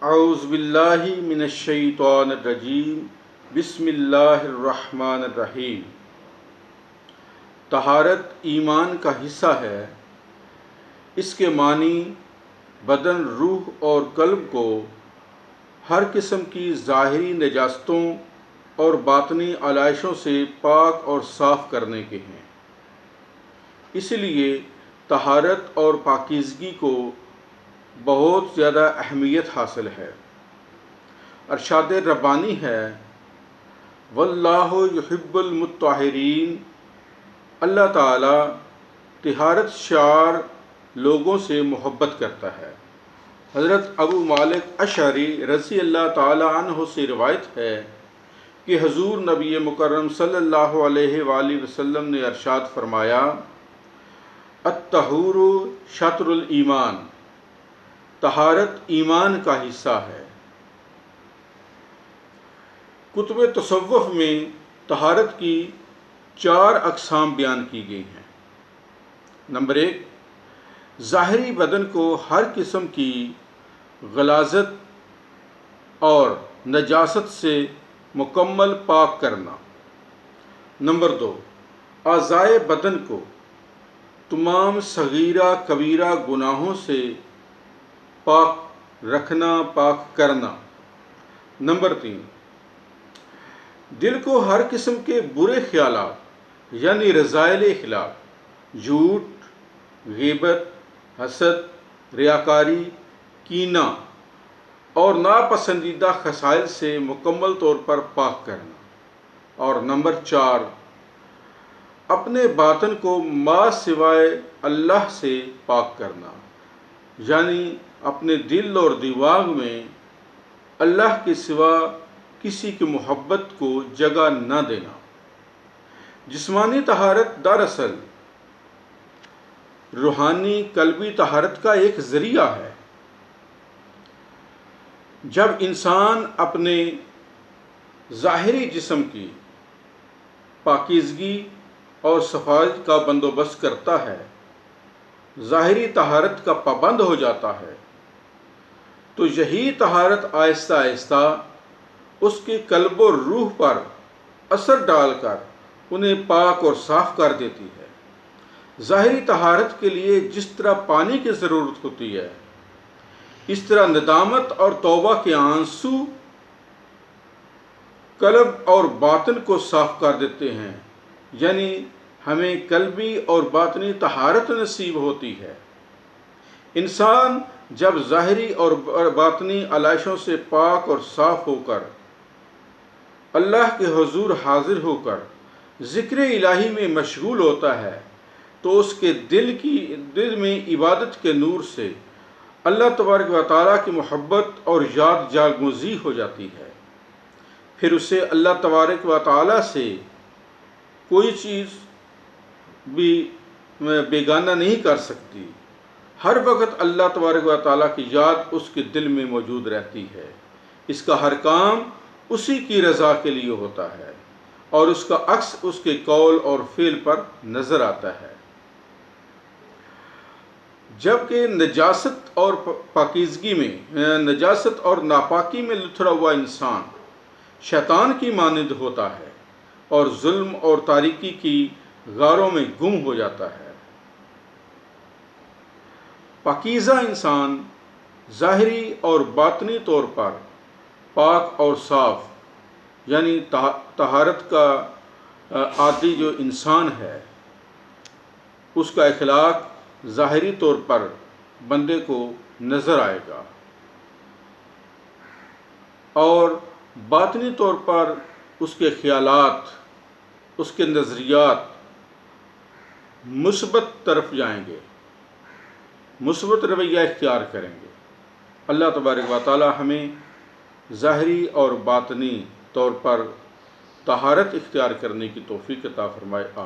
اعوذ باللہ من الشیطان الرجیم بسم اللہ الرحمن الرحیم۔ طہارت ایمان کا حصہ ہے۔ اس کے معنی بدن، روح اور قلب کو ہر قسم کی ظاہری نجاستوں اور باطنی علائشوں سے پاک اور صاف کرنے کے ہیں۔ اس لیے طہارت اور پاکیزگی کو بہت زیادہ اہمیت حاصل ہے۔ ارشاد ربانی ہے، واللہ یحب المطہرین، اللہ تعالیٰ طہارت شعار لوگوں سے محبت کرتا ہے۔ حضرت ابو مالک اشعری رضی اللہ تعالیٰ عنہ سے روایت ہے کہ حضور نبی مکرم صلی اللہ علیہ وآلہ وسلم نے ارشاد فرمایا، الطہور شطر الایمان، طہارت ایمان کا حصہ ہے۔ کتب تصوف میں طہارت کی 4 اقسام بیان کی گئی ہیں۔ نمبر 1، ظاہری بدن کو ہر قسم کی غلاظت اور نجاست سے مکمل پاک کرنا۔ نمبر 2، اعضائے بدن کو تمام صغیرہ کبیرہ گناہوں سے پاک رکھنا، پاک کرنا۔ نمبر 3، دل کو ہر قسم کے برے خیالات یعنی رذائل اخلاق، جھوٹ، غیبت، حسد، ریاکاری، کینہ اور ناپسندیدہ خصائل سے مکمل طور پر پاک کرنا۔ اور نمبر 4، اپنے باطن کو ما سوائے اللہ سے پاک کرنا، یعنی اپنے دل اور دماغ میں اللہ کے سوا کسی کی محبت کو جگہ نہ دینا۔ جسمانی طہارت دراصل روحانی قلبی طہارت کا ایک ذریعہ ہے۔ جب انسان اپنے ظاہری جسم کی پاکیزگی اور صفائی کا بندوبست کرتا ہے، ظاہری طہارت کا پابند ہو جاتا ہے، تو یہی طہارت آہستہ آہستہ اس کے قلب و روح پر اثر ڈال کر انہیں پاک اور صاف کر دیتی ہے۔ ظاہری طہارت کے لیے جس طرح پانی کی ضرورت ہوتی ہے، اس طرح ندامت اور توبہ کے آنسو قلب اور باطن کو صاف کر دیتے ہیں، یعنی ہمیں قلبی اور باطنی طہارت نصیب ہوتی ہے۔ انسان جب ظاہری اور باطنی علائشوں سے پاک اور صاف ہو کر اللہ کے حضور حاضر ہو کر ذکر الہی میں مشغول ہوتا ہے، تو اس کے دل میں عبادت کے نور سے اللہ تبارک و تعالیٰ کی محبت اور یاد جاگمزی ہو جاتی ہے۔ پھر اسے اللہ تبارک و تعالیٰ سے کوئی چیز بھی بیگانہ نہیں کر سکتی۔ ہر وقت اللہ تبارک و تعالیٰ کی یاد اس کے دل میں موجود رہتی ہے۔ اس کا ہر کام اسی کی رضا کے لیے ہوتا ہے، اور اس کا عکس اس کے قول اور فعل پر نظر آتا ہے۔ جبکہ نجاست اور پاکیزگی میں نجاست اور ناپاکی میں لتھڑا ہوا انسان شیطان کی مانند ہوتا ہے اور ظلم اور تاریکی کی غاروں میں گم ہو جاتا ہے۔ پاکیزہ انسان ظاہری اور باطنی طور پر پاک اور صاف، یعنی طہارت کا عادی جو انسان ہے، اس کا اخلاق ظاہری طور پر بندے کو نظر آئے گا، اور باطنی طور پر اس کے خیالات، اس کے نظریات مثبت طرف جائیں گے، مثبت رویہ اختیار کریں گے۔ اللہ تبارک و تعالی ہمیں ظاہری اور باطنی طور پر طہارت اختیار کرنے کی توفیق عطا فرمائے۔ آمین۔